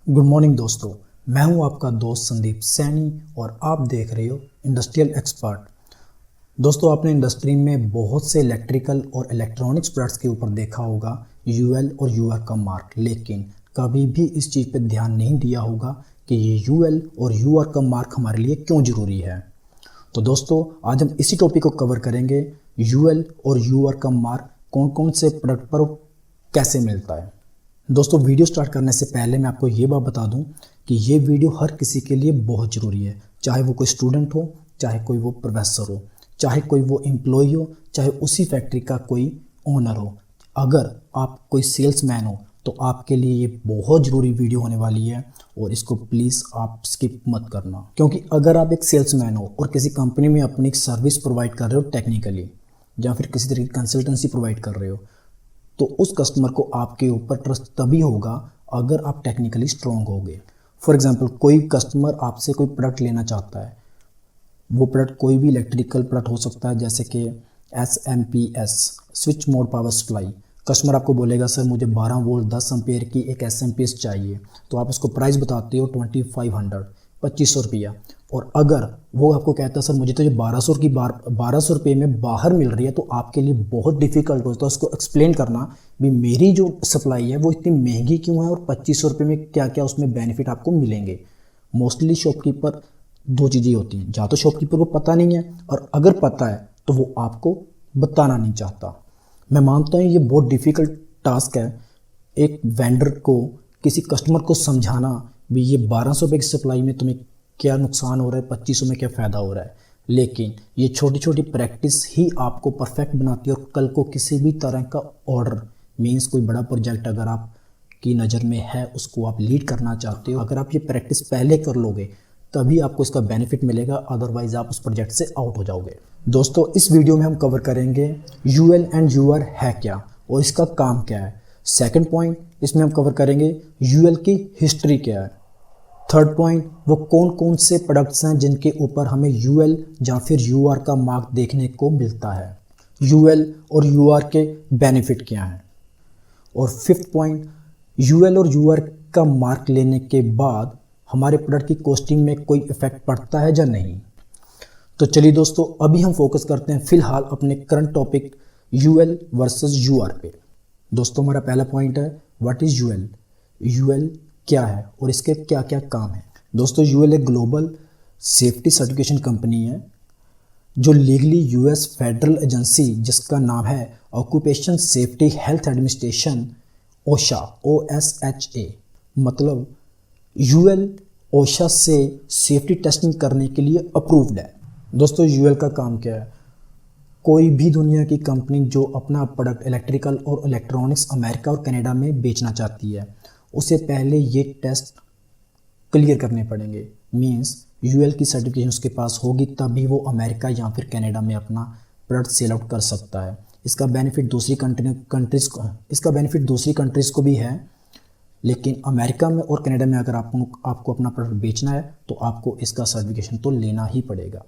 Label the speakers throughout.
Speaker 1: Good morning दोस्तों, मैं हूं आपका दोस्त संदीप सैनी और आप देख रहे हो इंडस्ट्रियल एक्सपर्ट। दोस्तों, आपने इंडस्ट्री में बहुत से इलेक्ट्रिकल और इलेक्ट्रॉनिक्स प्रोडक्ट्स के ऊपर देखा होगा यूएल और यूआर का मार्क, लेकिन कभी भी इस चीज़ पे ध्यान नहीं दिया होगा कि ये यूएल और यूआर का मार्क हमारे लिए क्यों ज़रूरी है। तो दोस्तों, आज हम इसी टॉपिक को कवर करेंगे, यूएल और यूआर का मार्क कौन कौन से प्रोडक्ट पर कैसे मिलता है। दोस्तों, वीडियो स्टार्ट करने से पहले मैं आपको ये बात बता दूं कि ये वीडियो हर किसी के लिए बहुत ज़रूरी है, चाहे वो कोई स्टूडेंट हो, चाहे कोई वो प्रोफेसर हो, चाहे कोई वो एम्प्लॉय हो, चाहे उसी फैक्ट्री का कोई ओनर हो। अगर आप कोई सेल्समैन हो तो आपके लिए ये बहुत ज़रूरी वीडियो होने वाली है और इसको प्लीज़ आप स्किप मत करना, क्योंकि अगर आप एक सेल्समैन हो और किसी कंपनी में अपनी सर्विस प्रोवाइड कर रहे हो टेक्निकली, या फिर किसी तरीके की कंसल्टेंसी प्रोवाइड कर रहे हो, तो उस कस्टमर को आपके ऊपर ट्रस्ट तभी होगा अगर आप टेक्निकली स्ट्रॉन्ग होगे। फॉर एग्जांपल, कोई कस्टमर आपसे कोई प्रोडक्ट लेना चाहता है, वो प्रोडक्ट कोई भी इलेक्ट्रिकल प्रोडक्ट हो सकता है, जैसे कि SMP switch mode power supply. Customer आपको बोलेगा सर मुझे 12 वोल्ट 10 एम्पेयर की एक SMP चाहिए, तो आप उसको प्राइस बताते हो 2500 2500 रुपया, और अगर वो आपको कहता है सर मुझे तो ये 1200 रुपये में बाहर मिल रही है, तो आपके लिए बहुत डिफिकल्ट होता है उसको एक्सप्लेन करना भी मेरी जो सप्लाई है वो इतनी महंगी क्यों है और 2500 रुपये में क्या क्या उसमें बेनिफिट आपको मिलेंगे। मोस्टली शॉपकीपर दो चीज़ें होती हैं, या तो शॉपकीपर को पता नहीं है, और अगर पता है तो वो आपको बताना नहीं चाहता। मैं मानता हूँ ये बहुत डिफ़िकल्ट टास्क है एक वेंडर को किसी कस्टमर को समझाना भी ये 1200 रुपये की सप्लाई में तुम्हें क्या नुकसान हो रहा है, 2500 में क्या फ़ायदा हो रहा है। लेकिन ये छोटी छोटी प्रैक्टिस ही आपको परफेक्ट बनाती है, और कल को किसी भी तरह का ऑर्डर मीन्स कोई बड़ा प्रोजेक्ट अगर आप की नज़र में है, उसको आप लीड करना चाहते हो, अगर आप ये प्रैक्टिस पहले कर लोगे तभी आपको इसका बेनिफिट मिलेगा, अदरवाइज आप उस प्रोजेक्ट से आउट हो जाओगे। दोस्तों, इस वीडियो में हम कवर करेंगे यूएल एंड यूआर है क्या और इसका काम क्या है। सेकंड पॉइंट, इसमें हम कवर करेंगे यूएल की हिस्ट्री क्या है। थर्ड पॉइंट, वो कौन कौन से प्रोडक्ट्स हैं जिनके ऊपर हमें यूएल या फिर यूआर का मार्क देखने को मिलता है, यूएल और यूआर के बेनिफिट क्या हैं। और फिफ्थ पॉइंट, यूएल और यूआर का मार्क लेने के बाद हमारे प्रोडक्ट की कॉस्टिंग में कोई इफेक्ट पड़ता है या नहीं। तो चलिए दोस्तों, अभी हम फोकस करते हैं फिलहाल अपने current topic UL versus UR पे। दोस्तों, हमारा पहला पॉइंट है व्हाट इज यूएल। यूएल क्या है और इसके क्या क्या काम है। दोस्तों, यूएल एक ग्लोबल सेफ्टी सर्टिफिकेशन कंपनी है जो लीगली यूएस फेडरल एजेंसी जिसका नाम है occupation safety health administration OSHA OSHA, मतलब यूएल ओशा से सेफ्टी टेस्टिंग करने के लिए अप्रूव्ड है। दोस्तों, यूएल का काम क्या है। कोई भी दुनिया की कंपनी जो अपना प्रोडक्ट इलेक्ट्रिकल और इलेक्ट्रॉनिक्स अमेरिका और कनाडा में बेचना चाहती है, उसे पहले ये टेस्ट क्लियर करने पड़ेंगे। मींस यूएल की सर्टिफिकेशन उसके पास होगी तभी वो अमेरिका या फिर कनाडा में अपना प्रोडक्ट सेल आउट कर सकता है। इसका बेनिफिट दूसरी कंट्रीज़ को भी है, लेकिन अमेरिका में और कनाडा में अगर आपको अपना प्रोडक्ट बेचना है तो आपको इसका सर्टिफिकेशन तो लेना ही पड़ेगा।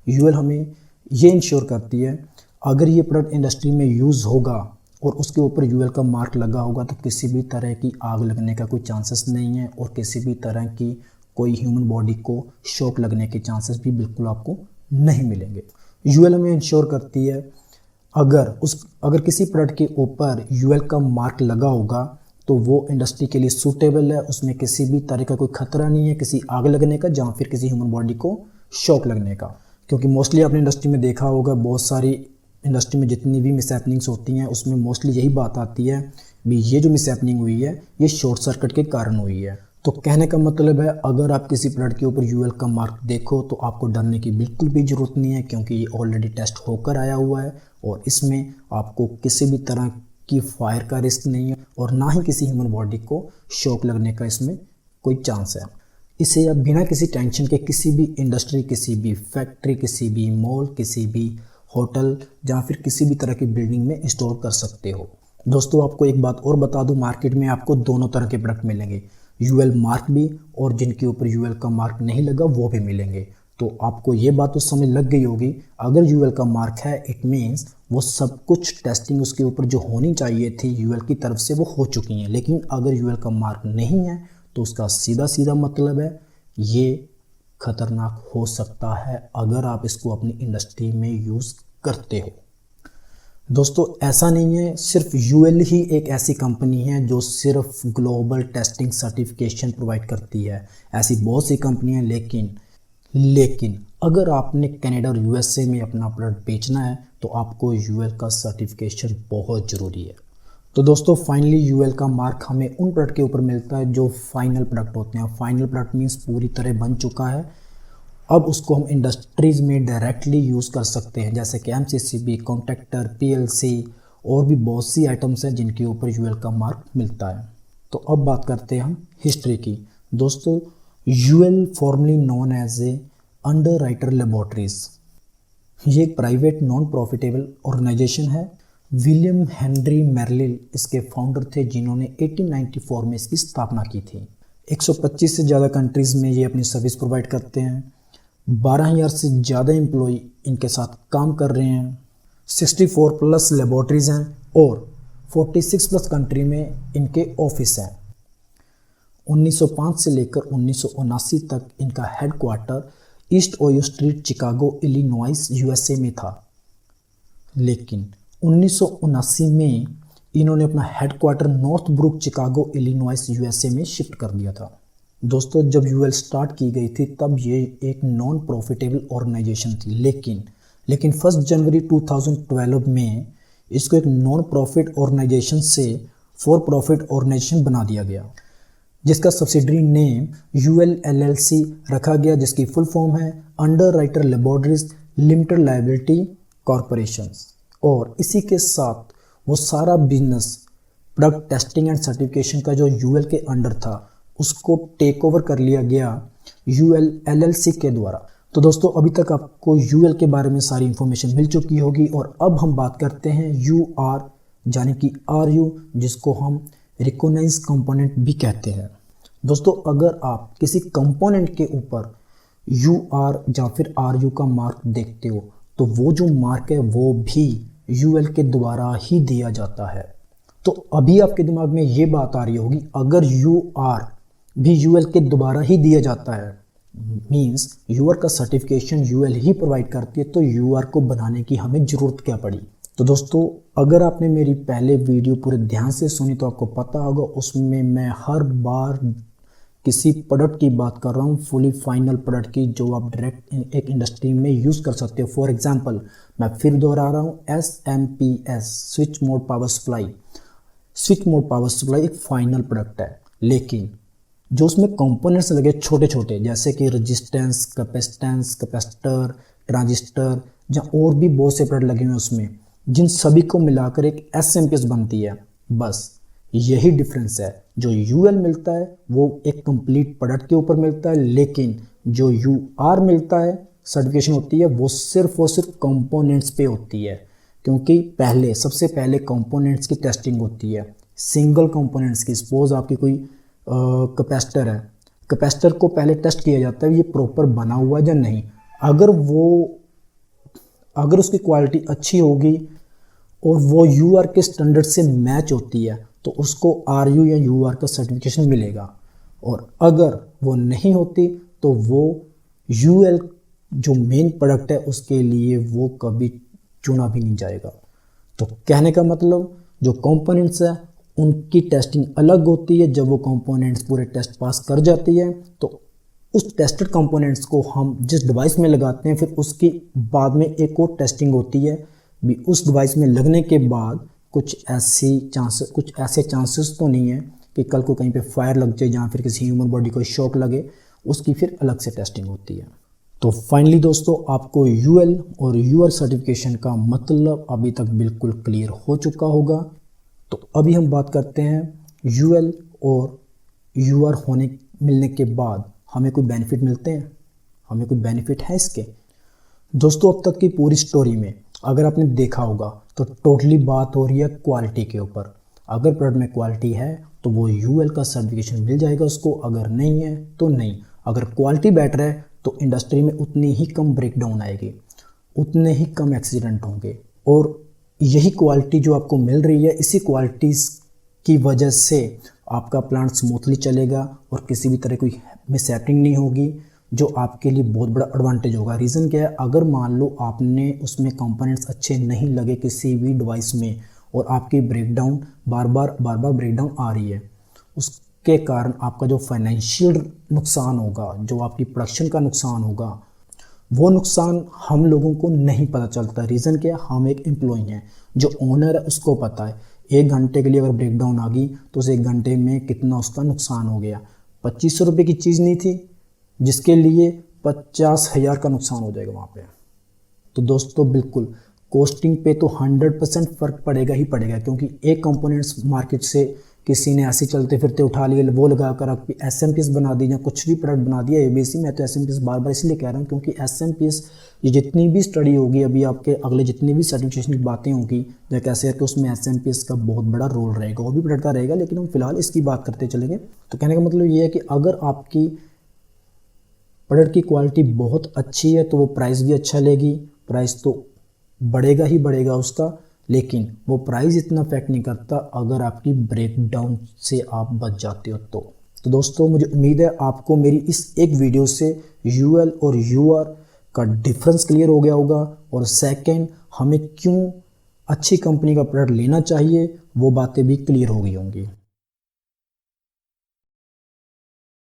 Speaker 1: यूएल हमें ये इंश्योर करती है अगर ये प्रोडक्ट इंडस्ट्री में यूज़ होगा और उसके ऊपर यूएल का मार्क लगा होगा तो किसी भी तरह की आग लगने का कोई चांसेस नहीं है, और किसी भी तरह की कोई ह्यूमन बॉडी को शॉक लगने के चांसेस भी बिल्कुल आपको नहीं मिलेंगे। यूएल हमें इंश्योर करती है अगर किसी प्रोडक्ट के ऊपर यूएल का मार्क लगा होगा तो वो इंडस्ट्री के लिए सूटेबल है, उसमें किसी भी तरह का कोई खतरा नहीं है किसी आग लगने का या फिर किसी ह्यूमन बॉडी को शॉक लगने का। क्योंकि मोस्टली आपने इंडस्ट्री में देखा होगा, बहुत सारी इंडस्ट्री में जितनी भी मिसहैपनिंग्स होती हैं उसमें मोस्टली यही बात आती है भी ये जो मिसहैपनिंग हुई है ये शॉर्ट सर्किट के कारण हुई है। तो कहने का मतलब है अगर आप किसी प्रोडक्ट के ऊपर यूएल का मार्क देखो तो आपको डरने की बिल्कुल भी ज़रूरत नहीं है, क्योंकि ये ऑलरेडी टेस्ट होकर आया हुआ है और इसमें आपको किसी भी तरह की फायर का रिस्क नहीं है और ना ही किसी ह्यूमन बॉडी को शॉक लगने का इसमें कोई चांस है। इसे आप बिना किसी टेंशन के किसी भी इंडस्ट्री, किसी भी फैक्ट्री, किसी भी मॉल, किसी भी होटल या फिर किसी भी तरह की बिल्डिंग में इंस्टॉल कर सकते हो। दोस्तों, आपको एक बात और बता दूं, मार्केट में आपको दोनों तरह के प्रोडक्ट मिलेंगे, यूएल मार्क भी और जिनके ऊपर यूएल का मार्क नहीं लगा वो भी मिलेंगे। तो आपको ये बात तो समझ लग गई होगी, अगर यूएल का मार्क है इट मीन्स वो सब कुछ टेस्टिंग उसके ऊपर जो होनी चाहिए थी यूएल की तरफ से वो हो चुकी हैं। लेकिन अगर यूएल का मार्क नहीं है तो उसका सीधा सीधा मतलब है ये खतरनाक हो सकता है अगर आप इसको अपनी इंडस्ट्री में यूज़ करते हो। दोस्तों ऐसा नहीं है, सिर्फ यूएल ही एक ऐसी कंपनी है जो सिर्फ ग्लोबल टेस्टिंग सर्टिफिकेशन प्रोवाइड करती है। ऐसी बहुत सी कंपनियां, लेकिन अगर आपने कनाडा और यूएसए में अपना प्रोडक्ट बेचना है तो आपको यूएल का सर्टिफिकेशन बहुत ज़रूरी है। तो दोस्तों फाइनली यूएल का मार्क हमें उन प्रोडक्ट के ऊपर मिलता है जो फाइनल प्रोडक्ट होते हैं। फाइनल प्रोडक्ट मीन्स पूरी तरह बन चुका है, अब उसको हम इंडस्ट्रीज़ में डायरेक्टली यूज़ कर सकते हैं, जैसे कि एमसीसीबी, कॉन्ट्रैक्टर, पीएलसी और भी बहुत सी आइटम्स हैं जिनके ऊपर यूएल का मार्क मिलता है। तो अब बात करते हैं हम हिस्ट्री की। दोस्तों UL formerly known as a underwriter laboratories, ये एक प्राइवेट नॉन प्रॉफिटेबल ऑर्गेनाइजेशन है। विलियम हेनरी मेर्लिल इसके फाउंडर थे जिन्होंने 1894 में इसकी स्थापना की थी। 125 से ज़्यादा कंट्रीज़ में ये अपनी सर्विस प्रोवाइड करते हैं। 12,000 से ज़्यादा एम्प्लॉय इनके साथ काम कर रहे हैं। 64 प्लस लेबोरेटरीज़ हैं और 46 प्लस कंट्री में इनके ऑफिस हैं। 1905 से लेकर 1979 तक इनका headquarter East Ohio Street, Chicago, Illinois, USA में था। लेकिन 1979 में इन्होंने अपना headquarter North Brook, Chicago, Illinois, USA में शिफ्ट कर दिया था। दोस्तों जब यूएल स्टार्ट की गई थी तब ये एक नॉन प्रॉफिटेबल ऑर्गेनाइजेशन थी, लेकिन 1 जनवरी 2012 में इसको एक नॉन प्रॉफिट ऑर्गेनाइजेशन से फॉर प्रॉफिट ऑर्गेनाइजेशन बना दिया गया, जिसका सब्सिडरी नेम यूएल एलएलसी रखा गया, जिसकी फुल फॉर्म है underwriter laboratories limited liability corporations. और इसी के साथ वो सारा business product testing and certification का जो यूएल के अंडर था उसको टेक ओवर कर लिया गया यूएल एलएलसी के द्वारा। तो दोस्तों अभी तक आपको यूएल के बारे में सारी इन्फॉर्मेशन मिल चुकी होगी और अब हम बात करते हैं यूआर यानी कि आरयू, जिसको हम रिकॉग्नाइज कंपोनेंट भी कहते हैं। दोस्तों अगर आप किसी कंपोनेंट के ऊपर यूआर या फिर आरयू का मार्क देखते हो तो वो जो मार्क है वो भी यूएल के द्वारा ही दिया जाता है। तो अभी आपके दिमाग में ये बात आ रही होगी, अगर यूआर भी यूएल के द्वारा ही दिया जाता है, मींस यूआर का सर्टिफिकेशन यूएल ही प्रोवाइड करती है, तो यूआर को बनाने की हमें ज़रूरत क्या पड़ी। तो दोस्तों अगर आपने मेरी पहले वीडियो पूरे ध्यान से सुनी तो आपको पता होगा उसमें मैं हर बार किसी प्रोडक्ट की बात कर रहा हूँ, फुली फाइनल प्रोडक्ट की, जो आप डायरेक्ट एक इंडस्ट्री में यूज़ कर सकते हो। फॉर एग्जांपल मैं फिर दोहरा रहा हूँ, SMPS switch mode power supply. Switch mode power supply एक फाइनल प्रोडक्ट है, लेकिन जो उसमें कंपोनेंट्स लगे छोटे छोटे, जैसे कि रेजिस्टेंस, कैपेसिटेंस, कैपेसिटर, ट्रांजिस्टर या और भी बहुत से प्रोडक्ट लगे हुए हैं उसमें, जिन सभी को मिलाकर एक SMPS बनती है। बस यही डिफरेंस है, जो यूएल मिलता है वो एक कंप्लीट प्रोडक्ट के ऊपर मिलता है, लेकिन जो यूआर मिलता है सर्टिफिकेशन होती है वो सिर्फ और सिर्फ कंपोनेंट्स पे होती है, क्योंकि सबसे पहले कंपोनेंट्स की टेस्टिंग होती है, सिंगल कंपोनेंट्स की। सपोज आपकी कोई कैपेसिटर है, कैपेसिटर को पहले टेस्ट किया जाता है ये प्रॉपर बना हुआ है या नहीं। अगर उसकी क्वालिटी अच्छी होगी और वो यूआर के स्टैंडर्ड से मैच होती है तो उसको आरयू या यूआर का सर्टिफिकेशन मिलेगा, और अगर वो नहीं होती तो वो यूएल जो मेन प्रोडक्ट है उसके लिए वो कभी चुना भी नहीं जाएगा। तो कहने का मतलब जो कंपोनेंट्स है उनकी टेस्टिंग अलग होती है। जब वो कंपोनेंट्स पूरे टेस्ट पास कर जाती है तो उस टेस्टेड कंपोनेंट्स को हम जिस डिवाइस में लगाते हैं फिर उसकी बाद में एक और टेस्टिंग होती है भी। उस डिवाइस में लगने के बाद कुछ ऐसे चांसेस तो नहीं है कि कल को कहीं पे फायर लग जाए या फिर किसी ह्यूमन बॉडी को शॉक लगे, उसकी फिर अलग से टेस्टिंग होती है। तो फाइनली दोस्तों आपको यूएल और यूआर सर्टिफिकेशन का मतलब अभी तक बिल्कुल क्लियर हो चुका होगा। तो अभी हम बात करते हैं यूएल और यूआर मिलने के बाद हमें कोई बेनिफिट मिलते हैं, हमें कोई बेनिफिट है इसके। दोस्तों अब तक की पूरी स्टोरी में अगर आपने देखा होगा तो टोटली बात हो रही है क्वालिटी के ऊपर। अगर प्रोडक्ट में क्वालिटी है तो वो यूएल का सर्टिफिकेशन मिल जाएगा उसको, अगर नहीं है तो नहीं। अगर क्वालिटी बेटर है तो इंडस्ट्री में उतनी ही कम ब्रेकडाउन आएगी, उतने ही कम एक्सीडेंट होंगे, और यही क्वालिटी जो आपको मिल रही है इसी क्वालिटीज़ की वजह से आपका प्लांट स्मूथली चलेगा और किसी भी तरह कोई मिसहैपनिंग नहीं होगी, जो आपके लिए बहुत बड़ा एडवांटेज होगा। रीज़न क्या है, अगर मान लो आपने उसमें कंपोनेंट्स अच्छे नहीं लगे किसी भी डिवाइस में और आपकी ब्रेकडाउन बार बार ब्रेकडाउन आ रही है, उसके कारण आपका जो फाइनेंशियल नुकसान होगा, जो आपकी प्रोडक्शन का नुकसान होगा, वो नुकसान हम लोगों को नहीं पता चलता। रीज़न क्या है, हम एक एम्प्लॉई हैं, जो ओनर है उसको पता है। 1 घंटे के लिए अगर ब्रेकडाउन आ गई तो उस 1 घंटे में कितना उसका नुकसान हो गया। 2500 रुपये की चीज़ नहीं थी जिसके लिए 50,000 का नुकसान हो जाएगा वहाँ पे। तो दोस्तों बिल्कुल कॉस्टिंग पे तो 100% फ़र्क पड़ेगा ही पड़ेगा, क्योंकि एक कंपोनेंट्स मार्केट से किसी ने ऐसे चलते फिरते उठा लिए, वो लगा कर आप SMPS बना दी या कुछ भी प्रोडक्ट बना दिया ABC। मैं तो SMPS बार बार इसलिए कह रहा हूँ क्योंकि SMPS ये जितनी भी स्टडी होगी अभी आपके अगले जितनी भी सर्टिफिकेशन की बातें होंगी या कैसे करके उसमें SMPS का बहुत बड़ा रोल रहेगा, वो भी प्रोडक्ट का रहेगा, लेकिन हम फिलहाल इसकी बात करते चलेंगे। तो कहने का मतलब ये है कि अगर आपकी प्रोडक्ट की क्वालिटी बहुत अच्छी है तो वो प्राइस भी अच्छा लेगी, प्राइस तो बढ़ेगा ही बढ़ेगा उसका, लेकिन वो प्राइस इतना इफेक्ट नहीं करता अगर आपकी ब्रेकडाउन से आप बच जाते हो तो दोस्तों मुझे उम्मीद है आपको मेरी इस एक वीडियो से UL और UR का डिफरेंस क्लियर हो गया होगा, और सेकंड हमें क्यों अच्छी कंपनी का प्रोडक्ट लेना चाहिए वो बातें भी क्लियर हो गई होंगी।